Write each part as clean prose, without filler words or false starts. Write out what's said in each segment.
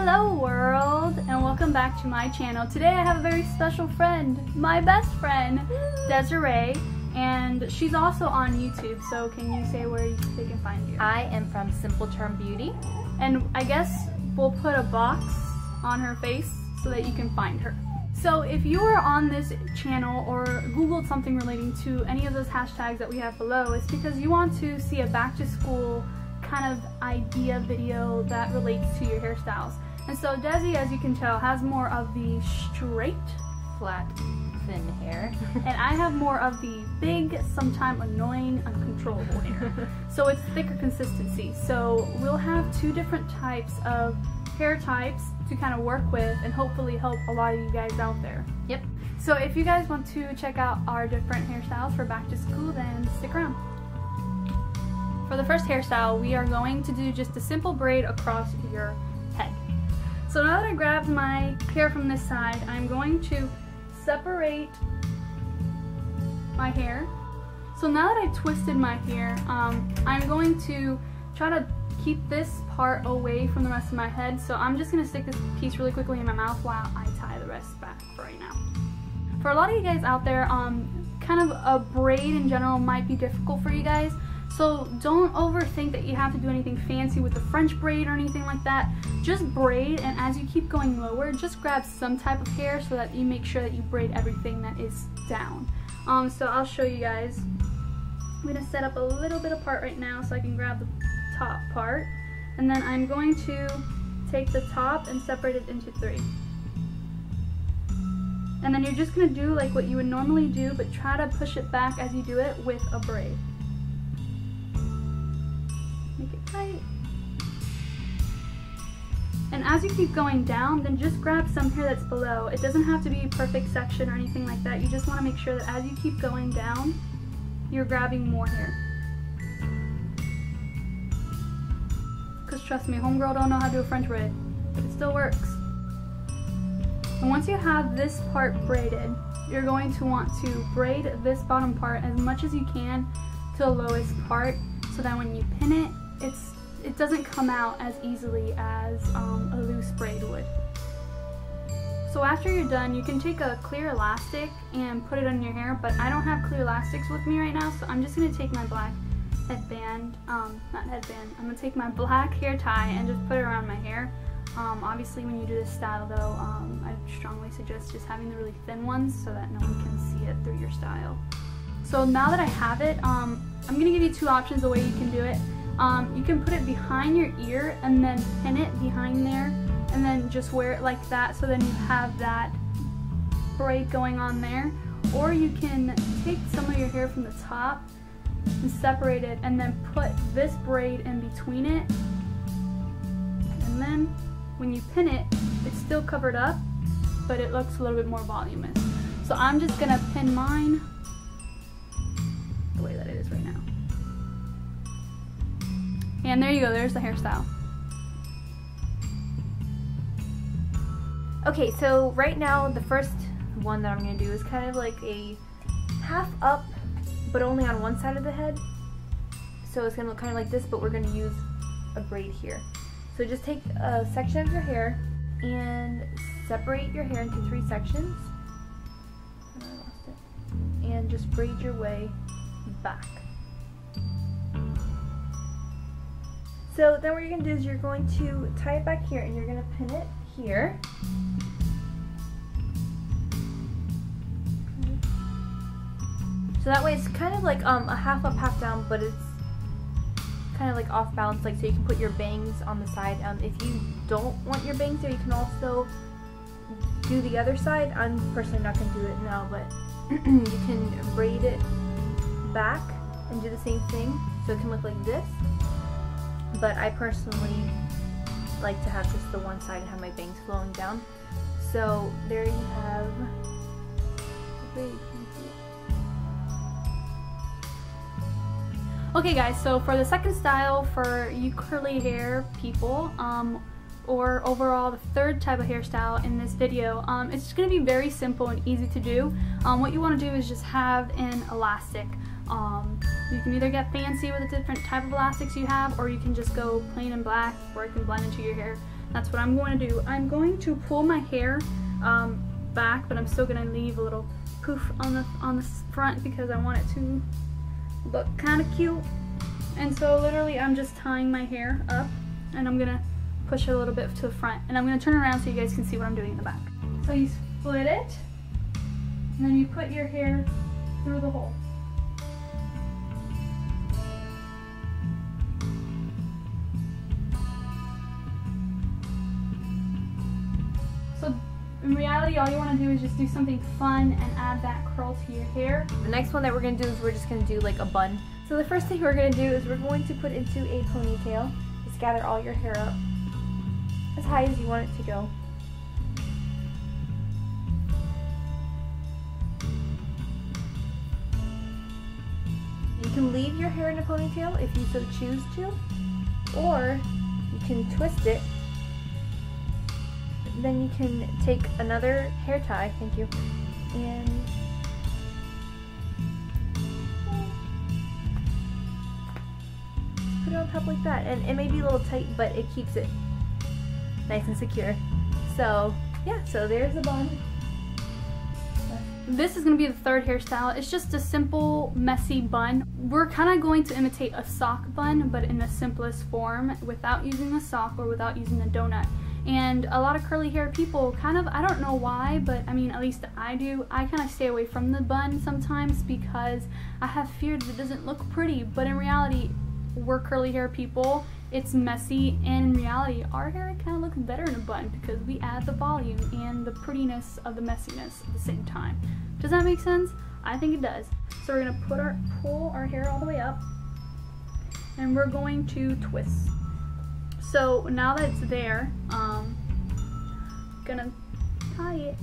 Hello world, and welcome back to my channel. Today I have a very special friend, my best friend, Desiree, and she's also on YouTube, so can you say where they can find you? I am from Simple Charm Beauty. And I guess we'll put a box on her face so that you can find her. So if you are on this channel or Googled something relating to any of those hashtags that we have below, it's because you want to see a back to school kind of idea video that relates to your hairstyles. And so Desi, as you can tell, has more of the straight, Flat, thin hair. and I have more of the big, sometimes annoying, uncontrollable hair. So it's thicker consistency. So we'll have two different types of hair types to kind of work with and hopefully help a lot of you guys out there. Yep. So if you guys want to check out our different hairstyles for back to school, then stick around. For the first hairstyle, we are going to do just a simple braid across your head. So now that I grabbed my hair from this side, I'm going to separate my hair. So now that I twisted my hair, I'm going to try to keep this part away from the rest of my head. So I'm just going to stick this piece really quickly in my mouth while I tie the rest back for right now. For a lot of you guys out there, kind of a braid in general might be difficult for you guys. So don't overthink that you have to do anything fancy with the French braid or anything like that. Just braid, and as you keep going lower, just grab some type of hair so that you make sure that you braid everything that is down. So I'll show you guys. I'm going to set up a little bit apart right now so I can grab the top part. And then I'm going to take the top and separate it into 3. And then you're just going to do like what you would normally do, but try to push it back as you do it with a braid. Make it tight. And as you keep going down, then just grab some hair that's below. It doesn't have to be a perfect section or anything like that. You just want to make sure that as you keep going down, you're grabbing more hair. Because trust me, homegirl don't know how to do a French braid, but it still works. And once you have this part braided, you're going to want to braid this bottom part as much as you can to the lowest part, so that when you pin it, it doesn't come out as easily as a loose braid would. So after you're done, you can take a clear elastic and put it on your hair, but I don't have clear elastics with me right now, so I'm just going to take my black headband, not headband, I'm going to take my black hair tie and just put it around my hair. Obviously when you do this style though, I strongly suggest just having the really thin ones so that no one can see it through your style. So now that I have it, I'm going to give you 2 options the way you can do it. You can put it behind your ear and then pin it behind there and then just wear it like that, so then you have that braid going on there. Or you can take some of your hair from the top and separate it and then put this braid in between it, and then when you pin it, it's still covered up, but it looks a little bit more voluminous. So I'm just going to pin mine the way that it is right now. And there you go, there's the hairstyle. Okay, so right now the first one that I'm going to do is kind of like a half up, but only on one side of the head. So it's going to look kind of like this, but we're going to use a braid here. So just take a section of your hair and separate your hair into 3 sections. And I lost it. And just braid your way back. So then what you're going to do is you're going to tie it back here and you're going to pin it here. So that way it's kind of like a half up, half down, but it's kind of like off balance, like so you can put your bangs on the side. If you don't want your bangs there, you can also do the other side. I'm personally not going to do it now, but you can braid it back and do the same thing so it can look like this. But I personally like to have just the one side and have my bangs flowing down. So there you have the braid. Okay guys, so for the second style for you curly hair people, or overall the third type of hairstyle in this video, it's going to be very simple and easy to do. What you want to do is just have an elastic. You can either get fancy with the different type of elastics you have, or you can just go plain and black where it can blend into your hair. That's what I'm going to do. I'm going to pull my hair back, but I'm still going to leave a little poof on the front because I want it to look kind of cute. And so literally I'm just tying my hair up, and I'm going to push it a little bit to the front, and I'm going to turn around so you guys can see what I'm doing in the back. So you split it, and then you put your hair through the hole. So in reality, all you want to do is just do something fun and add that curl to your hair. The next one that we're going to do is we're just going to do like a bun. So the first thing we're going to do is we're going to put into a ponytail. Just gather all your hair up as high as you want it to go. You can leave your hair in a ponytail if you so choose to, or you can twist it. Then you can take another hair tie, thank you, and put it on top like that. And it may be a little tight, but it keeps it nice and secure. So yeah, so there's the bun. This is going to be the third hairstyle. It's just a simple, messy bun. We're kind of going to imitate a sock bun, but in the simplest form, without using the sock or without using the donut. And a lot of curly hair people kind of, I don't know why, but I mean, at least I do, I kind of stay away from the bun sometimes because I have fear that it doesn't look pretty. But in reality, we're curly hair people, it's messy, and in reality, our hair kind of looks better in a bun because we add the volume and the prettiness of the messiness at the same time. Does that make sense? I think it does. So we're gonna pull our hair all the way up, and we're going to twist. So now that it's there, gonna tie it.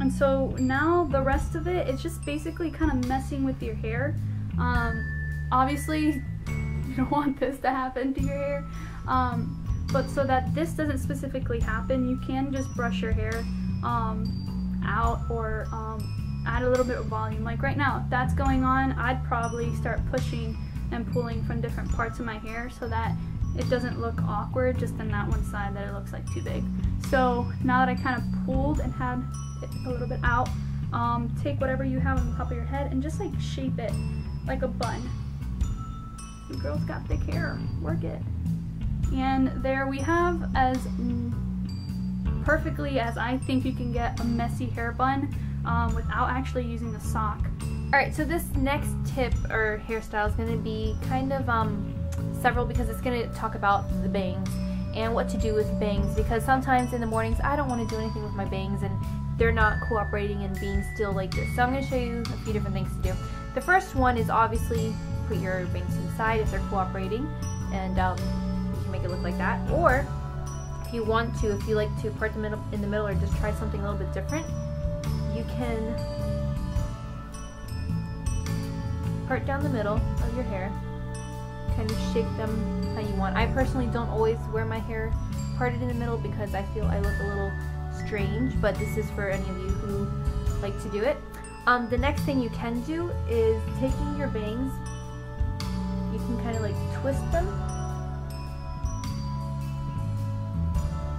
And so now the rest of it, it's just basically kind of messing with your hair. Obviously, you don't want this to happen to your hair. But so that this doesn't specifically happen, you can just brush your hair out or add a little bit of volume. Like right now, if that's going on, I'd probably start pushing and pulling from different parts of my hair so that it doesn't look awkward just in that one side that it looks like too big. So now that I kind of pulled and had it a little bit out, take whatever you have on the top of your head and just like shape it like a bun. You girls got thick hair, work it. And there we have as perfectly as I think you can get a messy hair bun without actually using a sock. Alright, so this next tip or hairstyle is going to be kind of several because it's going to talk about the bangs and what to do with bangs, because sometimes in the mornings I don't want to do anything with my bangs and they're not cooperating and being still like this. So I'm going to show you a few different things to do. The first one is obviously put your bangs to the side if they're cooperating, and you can make it look like that. Or if you want to, if you like to part them in the middle or just try something a little bit different, you can part down the middle of your hair, kind of shape them how you want. I personally don't always wear my hair parted in the middle because I feel I look a little strange, but this is for any of you who like to do it. The next thing you can do is taking your bangs, you can kind of like twist them,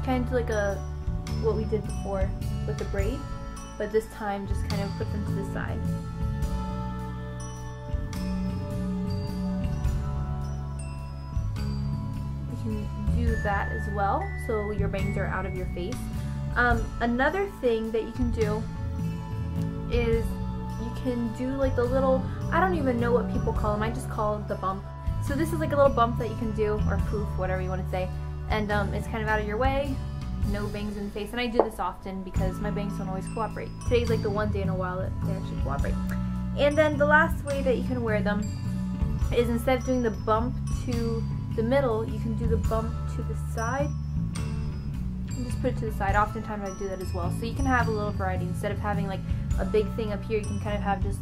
kind of like what we did before with the braid, but this time just kind of put them to the side. Do that as well so your bangs are out of your face. Another thing that you can do is you can do like the little, I don't even know what people call them, I just call it the bump. So this is like a little bump that you can do, or poof, whatever you want to say, and it's kind of out of your way, no bangs in the face. And I do this often because my bangs don't always cooperate. Today's like the one day in a while that they actually cooperate. And then the last way that you can wear them is instead of doing the bump to the middle, you can do the bump to the side and just put it to the side. Oftentimes I do that as well, so you can have a little variety. Instead of having like a big thing up here, you can kind of have just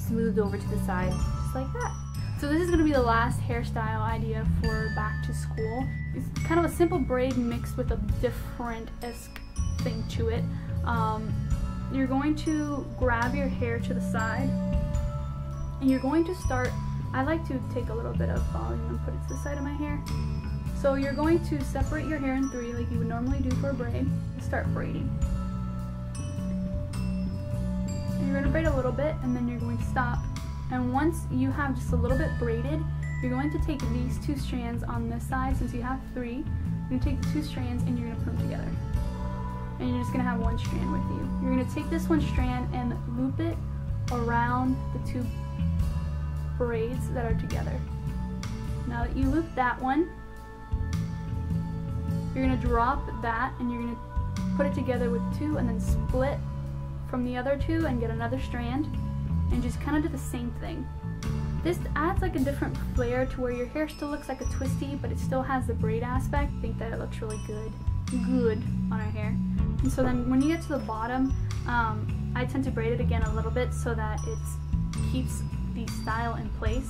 smoothed over to the side, just like that. So this is going to be the last hairstyle idea for back to school. It's kind of a simple braid mixed with a different-esque thing to it. You're going to grab your hair to the side and you're going to start, I like to take a little bit of volume and put it to the side of my hair. So you're going to separate your hair in 3 like you would normally do for a braid and start braiding. And you're going to braid a little bit and then you're going to stop. And once you have just a little bit braided, you're going to take these 2 strands on this side, since you have 3, you're going to take the 2 strands and you're going to put them together. And you're just going to have 1 strand with you. You're going to take this 1 strand and loop it around the 2 braids that are together. Now that you loop that one, you're going to drop that and you're going to put it together with 2 and then split from the other 2 and get another strand and just kind of do the same thing. This adds like a different flair to where your hair still looks like a twisty, but it still has the braid aspect. I think that it looks really good on our hair. And so then when you get to the bottom, I tend to braid it again a little bit so that it keeps the style in place.